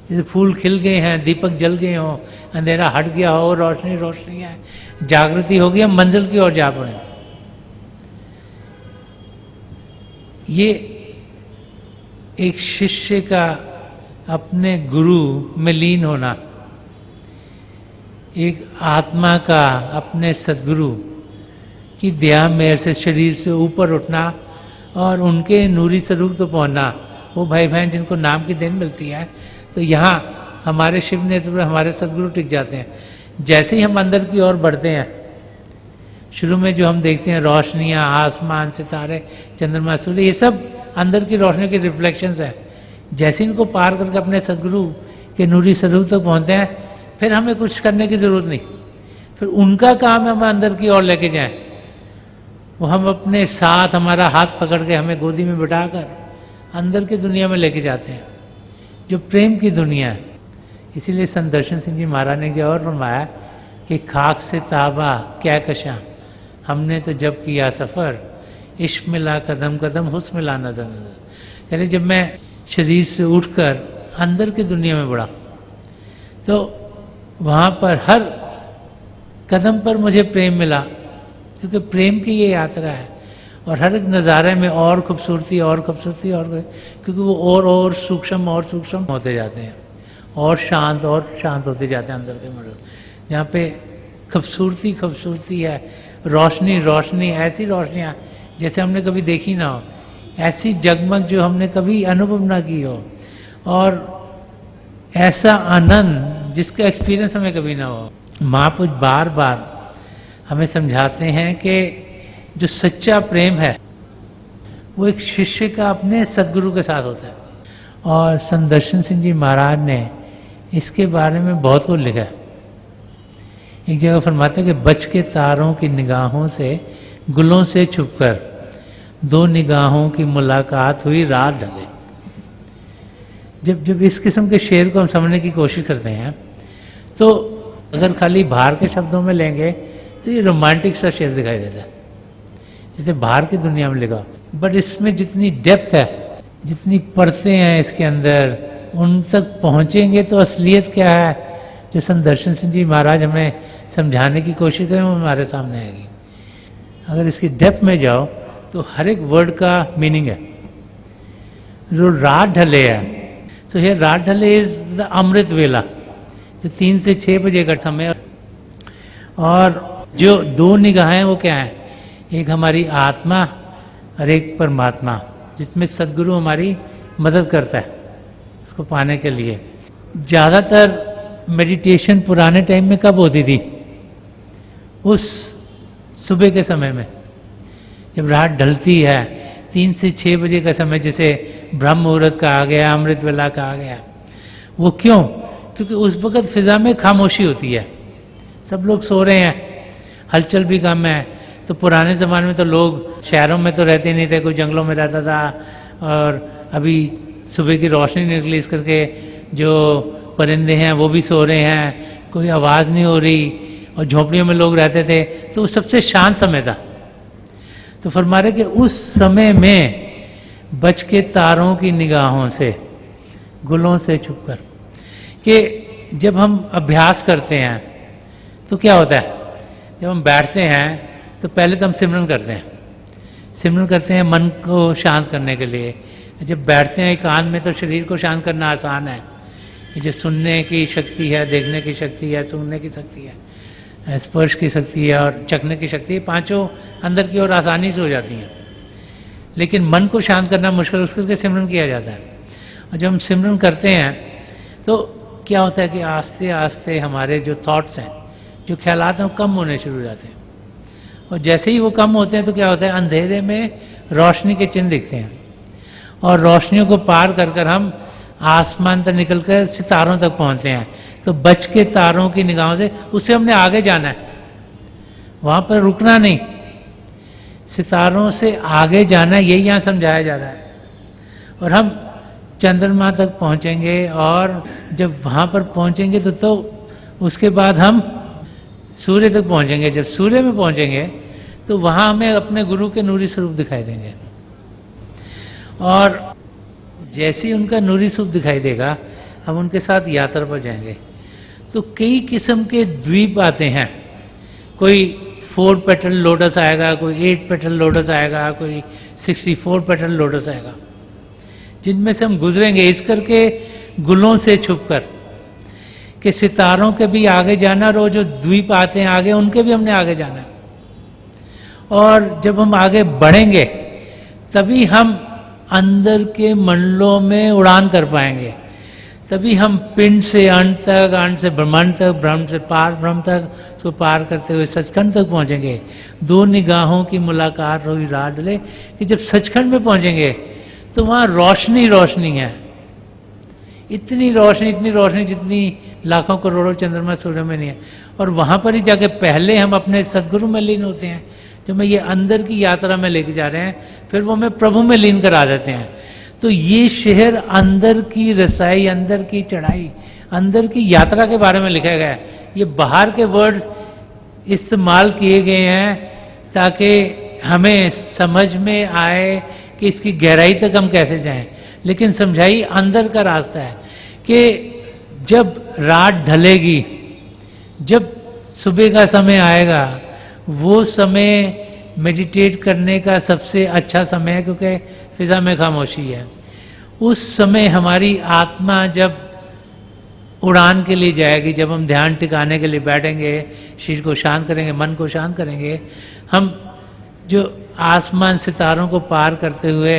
जैसे फूल खिल गए हैं, दीपक जल गए हों, अंधेरा हट गया हो, रोशनी रोशनी है, जागृति हो गई, हम मंजिल की ओर जा पड़े। ये एक शिष्य का अपने गुरु में लीन होना, एक आत्मा का अपने सद्गुरु की दया मेहर से शरीर से ऊपर उठना और उनके नूरी स्वरूप तो पहुंचना, वो भाई बहन जिनको नाम की देन मिलती है, तो यहाँ हमारे शिव नेत्र पर हमारे सद्गुरु टिक जाते हैं। जैसे ही हम अंदर की ओर बढ़ते हैं, शुरू में जो हम देखते हैं रोशनियाँ, आसमान, सितारे, चंद्रमा, सूर्य, ये सब अंदर की रोशनी के रिफ्लेक्शंस हैं। जैसे इनको पार करके अपने सद्गुरु के नूरी स्वरूप तक पहुँचते हैं, फिर हमें कुछ करने की ज़रूरत नहीं, फिर उनका काम है हमें अंदर की ओर लेके जाएं। वो हम अपने साथ, हमारा हाथ पकड़ के हमें गोदी में बिठाकर अंदर की दुनिया में लेके जाते हैं, जो प्रेम की दुनिया है। इसीलिए संत दर्शन सिंह जी महाराज ने जो और फरमाया कि खाक से ताबा क्या कशा, हमने तो जब किया सफ़र, इश्क मिला कदम कदम, हुस्न मिला नजर नजर। कह रहे जब मैं शरीर से उठकर अंदर की दुनिया में बढ़ा, तो वहाँ पर हर कदम पर मुझे प्रेम मिला, क्योंकि प्रेम की ये यात्रा है। और हर एक नज़ारे में और खूबसूरती और खूबसूरती और, क्योंकि वो और सूक्ष्म होते जाते हैं, और शांत होते जाते हैं अंदर के मडल। जहाँ पे खूबसूरती है, रोशनी, ऐसी रोशनियाँ जैसे हमने कभी देखी ना हो, ऐसी जगमग जो हमने कभी अनुभव ना की हो, और ऐसा आनंद जिसका एक्सपीरियंस हमें कभी ना हो। महापुरुष बार बार हमें समझाते हैं कि जो सच्चा प्रेम है वो एक शिष्य का अपने सद्गुरु के साथ होता है। और संत दर्शन सिंह जी महाराज ने इसके बारे में बहुत कुछ लिखा है। एक जगह फरमाते हैं कि बच के तारों की निगाहों से, गुलों से छुपकर, दो निगाहों की मुलाकात हुई, रात ढले। जब इस किस्म के शेर को हम समझने की कोशिश करते हैं, तो अगर खाली बाहर के शब्दों में लेंगे तो ये रोमांटिक सा शेर दिखाई देता है, जैसे बाहर की दुनिया में लिखा। बट इसमें जितनी डेप्थ है, जितनी परतें हैं इसके अंदर, उन तक पहुँचेंगे तो असलियत क्या है जो संत दर्शन सिंह जी महाराज हमें समझाने की कोशिश करें, वो हमारे सामने आएगी। अगर इसकी डेप्थ में जाओ तो हर एक वर्ड का मीनिंग है। जो रात ढले है, तो ये रात ढले इज द अमृत वेला, जो 3 से 6 बजे का समय। और जो दो निगाहें वो क्या है, एक हमारी आत्मा और एक परमात्मा, जिसमें सद्गुरु हमारी मदद करता है उसको पाने के लिए। ज़्यादातर मेडिटेशन पुराने टाइम में कब होती थी? उस सुबह के समय में, जब रात ढलती है, 3 से 6 बजे का समय, जैसे ब्रह्म मुहूर्त का आ गया, अमृत वेला का आ गया। वो क्यों? क्योंकि उस वक़्त फिज़ा में खामोशी होती है, सब लोग सो रहे हैं, हलचल भी कम है। तो पुराने ज़माने में तो लोग शहरों में तो रहते नहीं थे, कोई जंगलों में रहता था, और अभी सुबह की रोशनी निकली, इस करके जो परिंदे हैं वो भी सो रहे हैं, कोई आवाज़ नहीं हो रही, और झोपड़ियों में लोग रहते थे, तो सबसे शांत समय था। तो फरमा रहे कि उस समय में बच के तारों की निगाहों से, गुलों से छुपकर, कि जब हम अभ्यास करते हैं तो क्या होता है, जब हम बैठते हैं तो पहले तो हम सिमरन करते हैं मन को शांत करने के लिए। जब बैठते हैं एकांत में तो शरीर को शांत करना आसान है, जो सुनने की शक्ति है, देखने की शक्ति है, सूंघने की शक्ति है, स्पर्श की शक्ति है और चखने की शक्ति है, पांचों अंदर की ओर आसानी से हो जाती हैं। लेकिन मन को शांत करना मुश्किल, उसके लिए सिमरन किया जाता है। और जब हम सिमरन करते हैं तो क्या होता है कि आस्ते आस्ते हमारे जो थॉट्स हैं, जो ख्यालात हैं, वो कम होने शुरू हो जाते हैं। और जैसे ही वो कम होते हैं तो क्या होता है, अंधेरे में रोशनी के चिन्ह दिखते हैं, और रोशनियों को पार कर कर हम आसमान तक निकलकर सितारों तक पहुंचते हैं। तो बच के तारों की निगाहों से, उससे हमने आगे जाना है, वहाँ पर रुकना नहीं, सितारों से आगे जाना, यही यहाँ समझाया जा रहा है। और हम चंद्रमा तक पहुँचेंगे, और जब वहाँ पर पहुँचेंगे तो उसके बाद हम सूर्य तक पहुँचेंगे। जब सूर्य में पहुँचेंगे तो वहाँ हमें अपने गुरु के नूरी स्वरूप दिखाई देंगे। और जैसे ही उनका नूरी सूप दिखाई देगा, हम उनके साथ यात्रा पर जाएंगे। तो कई किस्म के द्वीप आते हैं, कोई 4 पेटल लोटस आएगा, कोई 8 पेटल लोटस आएगा, कोई 64 पेटल लोटस आएगा, जिनमें से हम गुजरेंगे इस करके गुलों से छुपकर कि सितारों के भी आगे जाना, और वो जो द्वीप आते हैं आगे, उनके भी हमने आगे जाना है। और जब हम आगे बढ़ेंगे तभी हम अंदर के मंडलों में उड़ान कर पाएंगे, तभी हम पिंड से अंत तक, अंत से ब्रह्मांड तक, ब्रह्म से पार ब्रह्म तक, उसको पार करते हुए सचखंड तक पहुंचेंगे। 2 निगाहों की मुलाकात हुई रात डले कि जब सचखंड में पहुंचेंगे तो वहाँ रोशनी रोशनी है, इतनी रोशनी जितनी लाखों करोड़ों चंद्रमा सूर्य में नहीं है। और वहाँ पर ही जाके पहले हम अपने सदगुरु में लीन होते हैं, जो हमें ये अंदर की यात्रा में लेके जा रहे हैं, फिर वो हमें प्रभु में लीन करा देते हैं। तो ये शहर अंदर की रसाई, अंदर की चढ़ाई, अंदर की यात्रा के बारे में लिखा गया है। ये बाहर के वर्ड इस्तेमाल किए गए हैं ताकि हमें समझ में आए कि इसकी गहराई तक हम कैसे जाएं, लेकिन समझाई अंदर का रास्ता है कि जब रात ढलेगी, जब सुबह का समय आएगा, वो समय मेडिटेट करने का सबसे अच्छा समय है, क्योंकि फिजा में खामोशी है। उस समय हमारी आत्मा जब उड़ान के लिए जाएगी, जब हम ध्यान टिकाने के लिए बैठेंगे, शरीर को शांत करेंगे, मन को शांत करेंगे, हम जो आसमान सितारों को पार करते हुए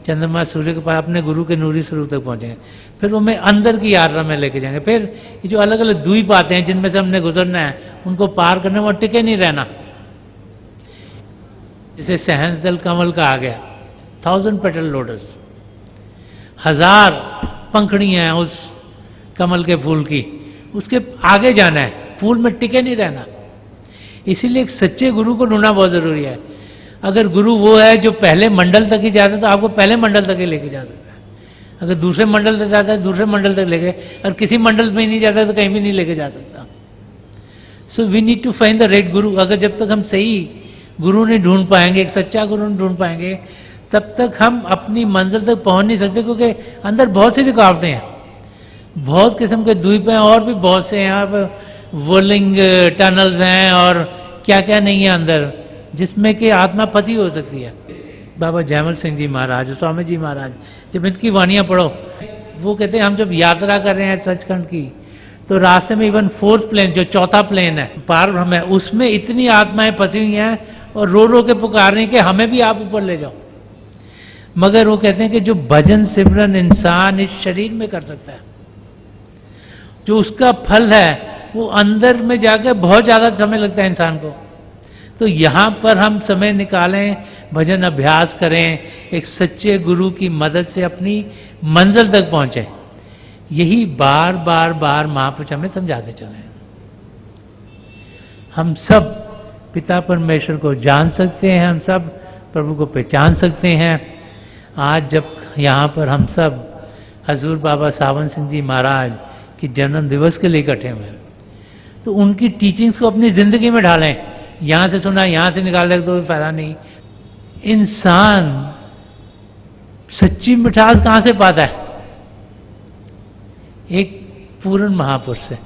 चंद्रमा सूर्य के पार अपने गुरु के नूरी स्वरूप तक पहुंचेंगे। फिर वो हमें अंदर की यात्रा में लेके जाएंगे। फिर ये जो अलग अलग द्वीप आते हैं जिनमें से हमने गुजरना है, उनको पार करने में टिके नहीं रहना। जैसे सहस्त्रदल कमल का आ गया, 1000 पेटल लोटस, 1000 पंखड़ियां हैं उस कमल के फूल की, उसके आगे जाना है, फूल में टिके नहीं रहना। इसीलिए एक सच्चे गुरु को ढूंढना बहुत जरूरी है। अगर गुरु वो है जो पहले मंडल तक ही जाता है तो आपको पहले मंडल तक ही लेके जा सकता है। अगर दूसरे मंडल तक जाता है, दूसरे मंडल तक लेके, और किसी मंडल में नहीं जाता तो कहीं भी नहीं लेके जा सकता। So we need to find the right गुरु। अगर जब तक हम सही गुरु नहीं ढूंढ पाएंगे, एक सच्चा गुरु नहीं ढूंढ पाएंगे, तब तक हम अपनी मंजिल तक पहुंच नहीं सकते, क्योंकि अंदर बहुत सी रुकावटें हैं, बहुत किस्म के द्वीप हैं, और भी बहुत से यहाँ पर वोलिंग टनल्स हैं और क्या क्या नहीं है अंदर, जिसमें कि आत्मा फंसी हो सकती है। बाबा जयमल सिंह जी महाराज, स्वामी जी महाराज, जब इनकी वाणियाँ पढ़ो, वो कहते हैं हम जब यात्रा कर रहे हैं सचखंड की, तो रास्ते में इवन 4th प्लेन, जो 4था प्लेन है, पार ब्रह्म है, उसमें इतनी आत्माएं फंसी हुई हैं और रो रो के पुकार रही कि हमें भी आप ऊपर ले जाओ। मगर वो कहते हैं कि जो भजन सिमरन इंसान इस शरीर में कर सकता है, जो उसका फल है, वो अंदर में जाकर बहुत ज़्यादा समय लगता है इंसान को। तो यहाँ पर हम समय निकालें, भजन अभ्यास करें, एक सच्चे गुरु की मदद से अपनी मंजिल तक पहुँचें। यही बार बार बार महापुरुष हमें समझाते चले। हम सब पिता परमेश्वर को जान सकते हैं, हम सब प्रभु को पहचान सकते हैं। आज जब यहाँ पर हम सब हजूर बाबा सावन सिंह जी महाराज की जन्म दिवस के लिए इकट्ठे हुए, तो उनकी टीचिंग्स को अपनी ज़िंदगी में ढालें। यहाँ से सुना, यहाँ से निकाल दे तो फायदा नहीं। इंसान सच्ची मिठास कहाँ से पाता है? एक पूर्ण महापुरुष से।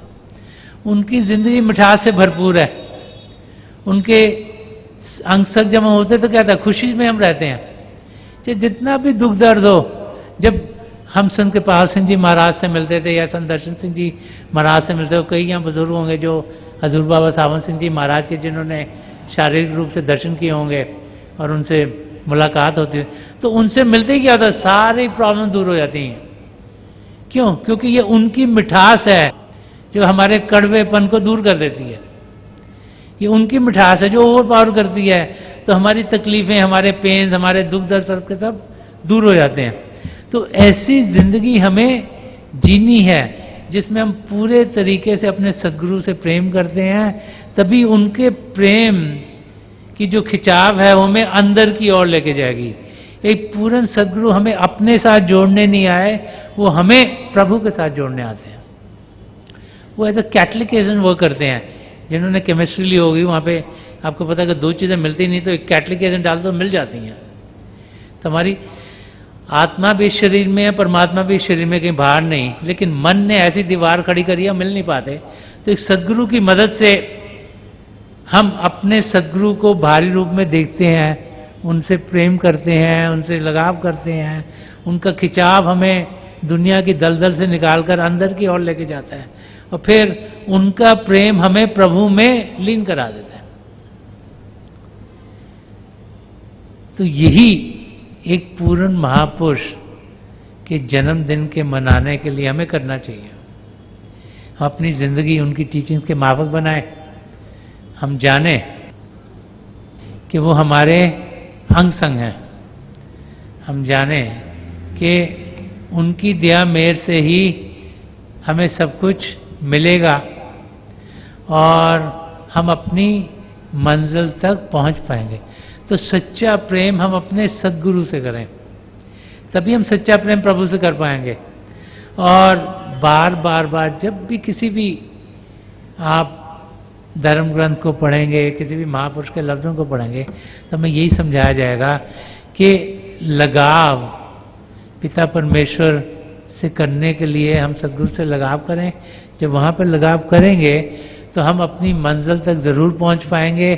उनकी ज़िंदगी मिठास से भरपूर है। उनके अंग सक जब हम होते तो क्या था, खुशी में हम रहते हैं। चाहे जितना भी दुख दर्द हो, जब हम संत कृपाल सिंह जी महाराज से मिलते थे या संत दर्शन सिंह जी महाराज से मिलते थे, कई यहाँ बुजुर्ग होंगे जो हजूर बाबा सावन सिंह जी महाराज के जिन्होंने शारीरिक रूप से दर्शन किए होंगे और उनसे मुलाकात होती है, तो उनसे मिलते ही क्या होता है, सारी प्रॉब्लम दूर हो जाती हैं। क्यों? क्योंकि ये उनकी मिठास है जो हमारे कड़वेपन को दूर कर देती है। ये उनकी मिठास है जो ओवर पावर करती है, तो हमारी तकलीफ़ें, हमारे पेन्स, हमारे दुख दर्द सब के सब दूर हो जाते हैं। तो ऐसी ज़िंदगी हमें जीनी है जिसमें हम पूरे तरीके से अपने सद्गुरु से प्रेम करते हैं। तभी उनके प्रेम की जो खिंचाव है वो हमें अंदर की ओर लेके जाएगी। एक पूर्ण सद्गुरु हमें अपने साथ जोड़ने नहीं आए, वो हमें प्रभु के साथ जोड़ने आते हैं। वो एज अ कैटलिकेशन वो करते हैं। जिन्होंने केमिस्ट्री ली होगी वहाँ पे आपको पता है कि 2 चीज़ें मिलती नहीं, तो एक कैटलिक एजेंट डाल दो मिल जाती हैं। तो हमारी आत्मा भी शरीर में है, परमात्मा भी शरीर में, कहीं बाहर नहीं, लेकिन मन ने ऐसी दीवार खड़ी करी है, मिल नहीं पाते। तो एक सदगुरु की मदद से हम अपने सदगुरु को बाहरी रूप में देखते हैं, उनसे प्रेम करते हैं, उनसे लगाव करते हैं, उनका खिंचाव हमें दुनिया की दलदल से निकालकर अंदर की ओर लेके जाता है, और फिर उनका प्रेम हमें प्रभु में लीन करा देता है। तो यही एक पूर्ण महापुरुष के जन्मदिन के मनाने के लिए हमें करना चाहिए। हम अपनी जिंदगी उनकी टीचिंग्स के माफक बनाएं, हम जाने कि वो हमारे अंग संग हैं, हम जाने कि उनकी दया मेहर से ही हमें सब कुछ मिलेगा और हम अपनी मंजिल तक पहुंच पाएंगे। तो सच्चा प्रेम हम अपने सदगुरु से करें, तभी हम सच्चा प्रेम प्रभु से कर पाएंगे। और बार बार बार जब भी किसी भी आप धर्म ग्रंथ को पढ़ेंगे, किसी भी महापुरुष के लफ्ज़ों को पढ़ेंगे, तो हमें यही समझाया जाएगा कि लगाव पिता परमेश्वर से करने के लिए हम सदगुरु से लगाव करें। जब वहाँ पर लगाव करेंगे तो हम अपनी मंजिल तक ज़रूर पहुँच पाएंगे।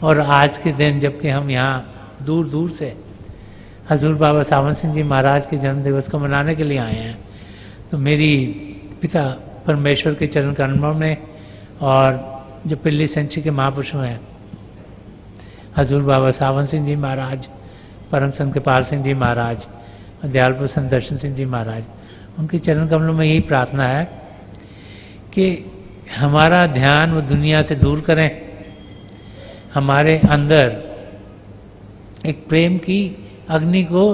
और आज के दिन जबकि हम यहाँ दूर दूर से हजूर बाबा सावन सिंह जी महाराज के जन्म दिवस को मनाने के लिए आए हैं, तो मेरी पिता परमेश्वर के चरण कमलों में और जो पिल्ली सेंचुरी के महापुरुषों हैं हजूर बाबा सावन सिंह जी महाराज, परम संत कृपाल सिंह जी महाराज और दयाल प्रसन्न दर्शन सिंह जी महाराज, उनके चरण कमलों में यही प्रार्थना है कि हमारा ध्यान वो दुनिया से दूर करें, हमारे अंदर एक प्रेम की अग्नि को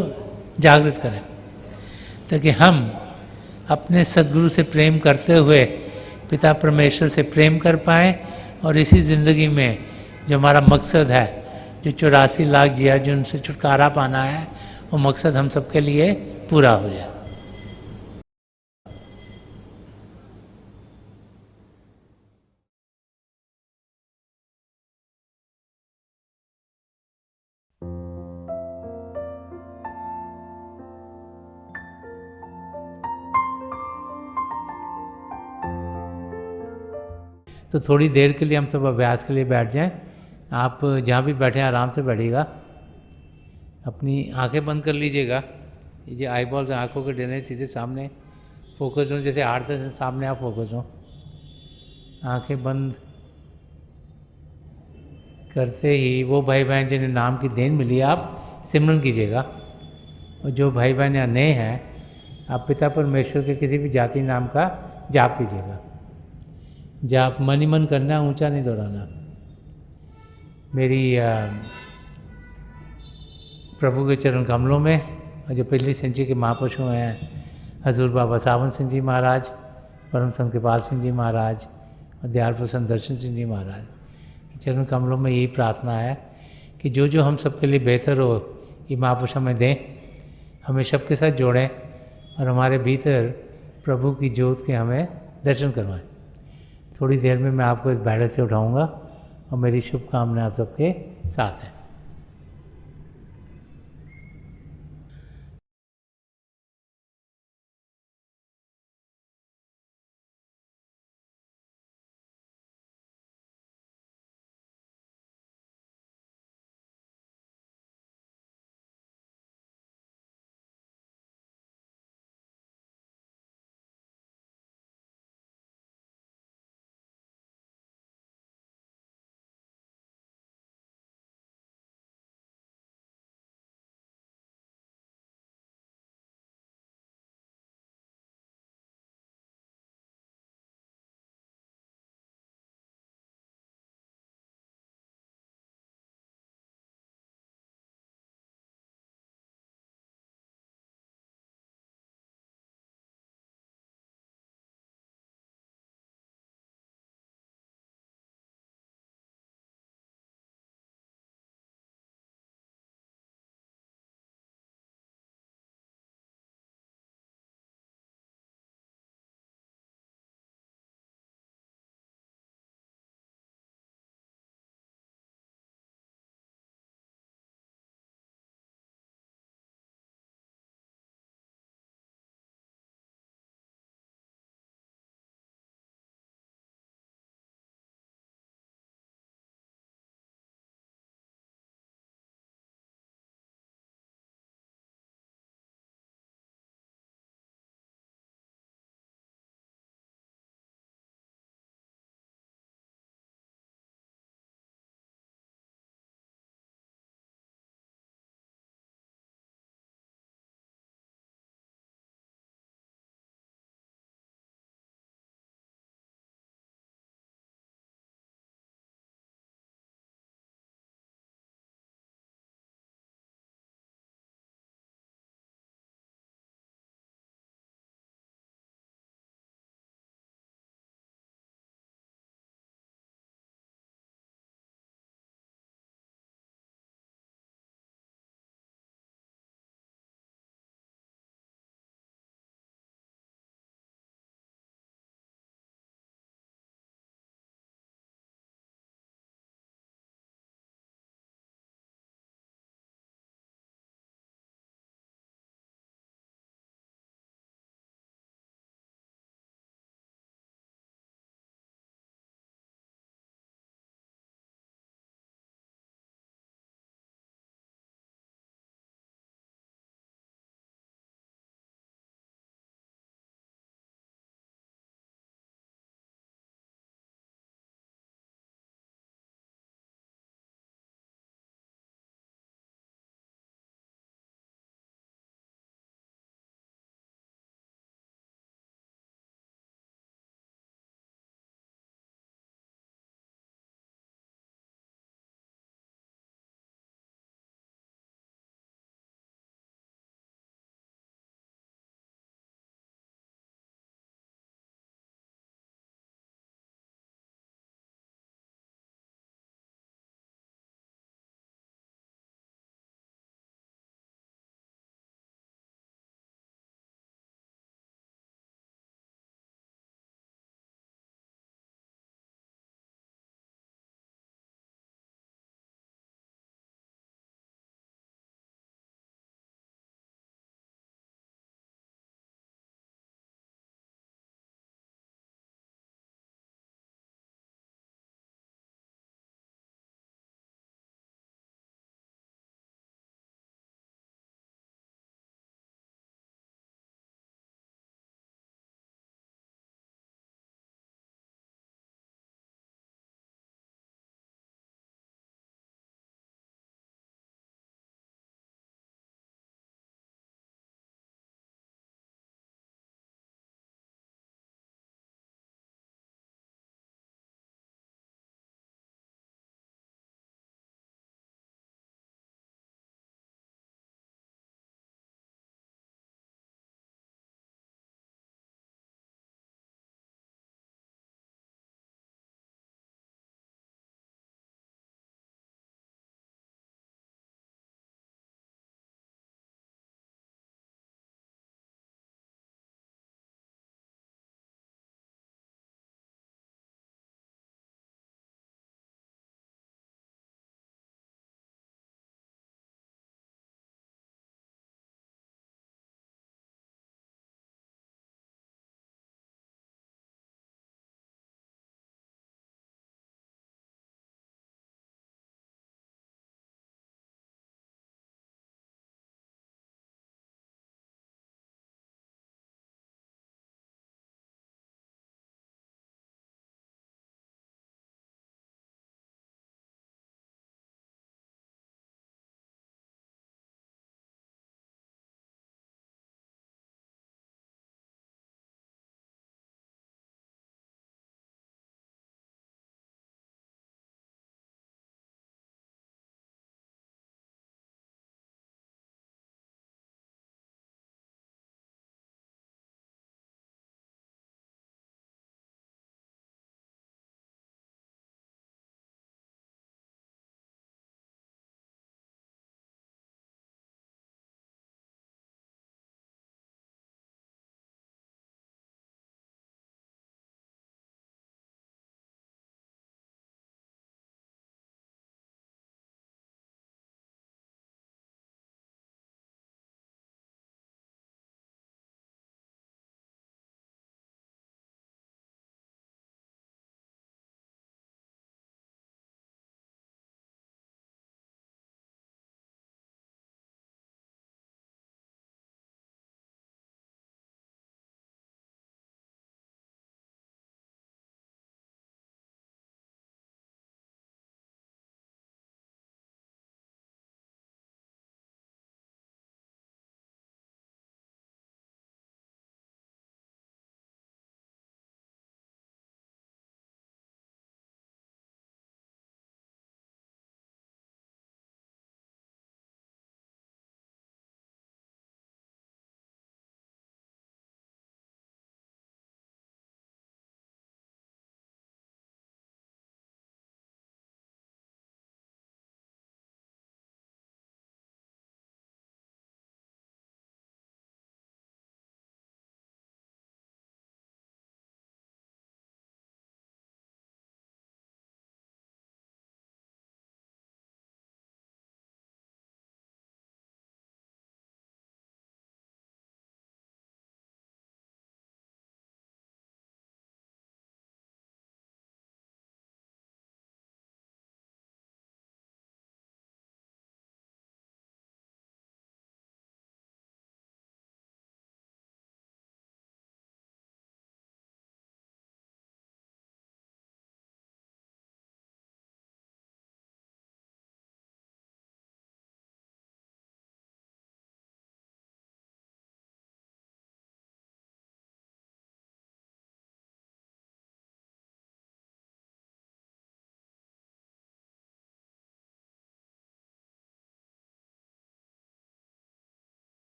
जागृत करें, ताकि हम अपने सदगुरु से प्रेम करते हुए पिता परमेश्वर से प्रेम कर पाएँ और इसी ज़िंदगी में जो हमारा मकसद है, जो 84 लाख जिया जो उनसे छुटकारा पाना है, वो मकसद हम सबके लिए पूरा हो जाए। तो थोड़ी देर के लिए हम सब अभ्यास के लिए बैठ जाएं। आप जहाँ भी बैठे आराम से बैठिएगा, अपनी आंखें बंद कर लीजिएगा। ये आई बॉल्स आँखों के डरने सीधे सामने फोकस हो, जैसे 8-10 सामने आप फोकस हो। आंखें बंद करते ही वो भाई बहन जिन्हें नाम की देन मिली आप सिमरन कीजिएगा, और जो भाई बहन यहाँ नए हैं आप पिता परमेश्वर के किसी भी जाति नाम का जाप कीजिएगा। जाप मन ही मन करना, ऊंचा नहीं दोहराना। मेरी प्रभु के चरण कमलों में और जो पिछली सेंचुरी के महापुरुषों हैं हजूर बाबा सावन सिंह जी महाराज, परम संत कृपाल सिंह जी महाराज और दयाल प्रसन्न दर्शन सिंह जी महाराज के चरण कमलों में यही प्रार्थना है कि जो जो हम सबके लिए बेहतर हो ये महापुरुष हमें दें, हमें सबके साथ जोड़ें और हमारे भीतर प्रभु की ज्योत के हमें दर्शन करवाएं। थोड़ी देर में मैं आपको इस बैठक से उठाऊंगा और मेरी शुभकामनाएं आप सबके साथ हैं।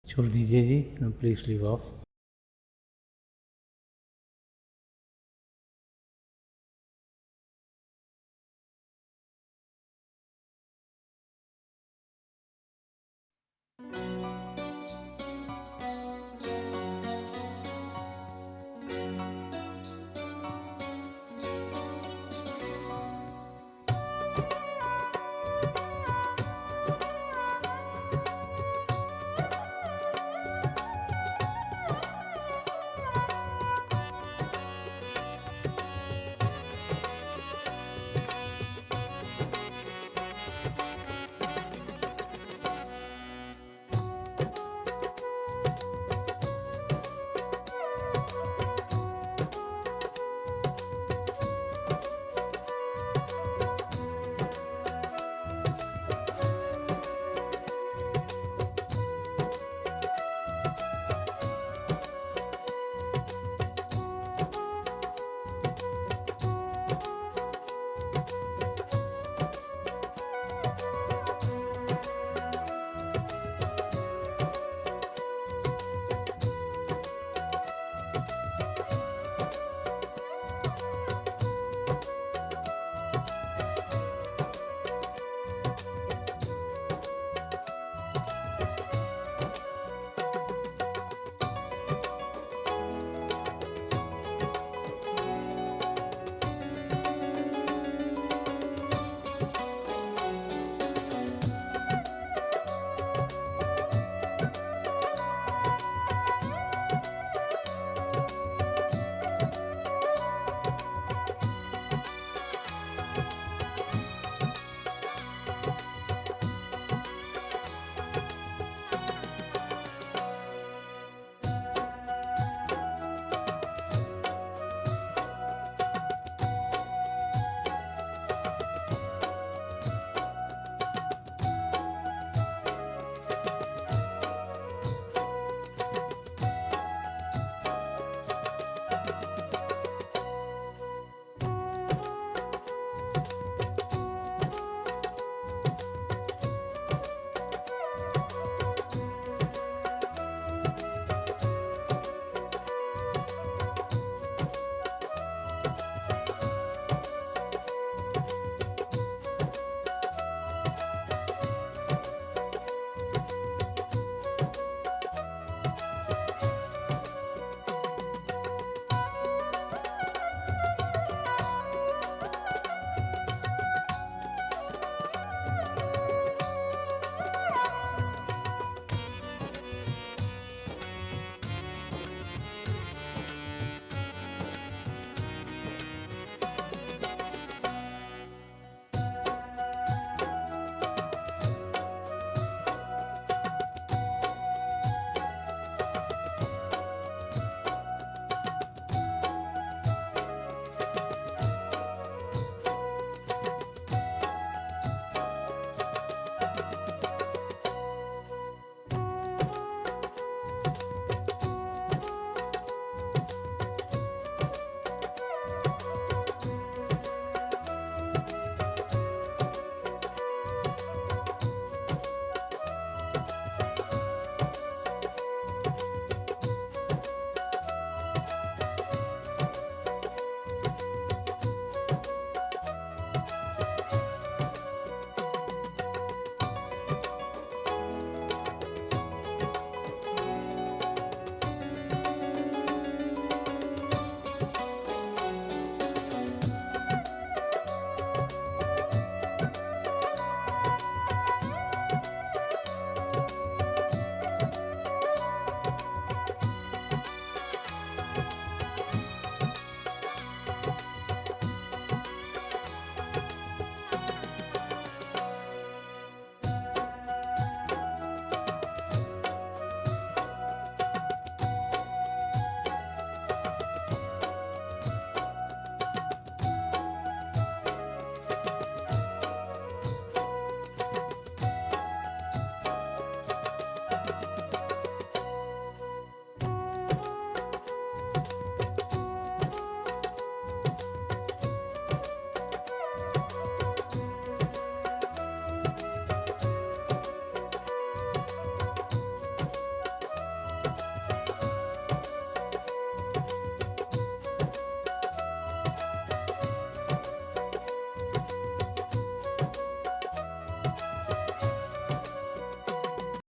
छोड़ दीजिए जी, प्लीज लीव ऑफ।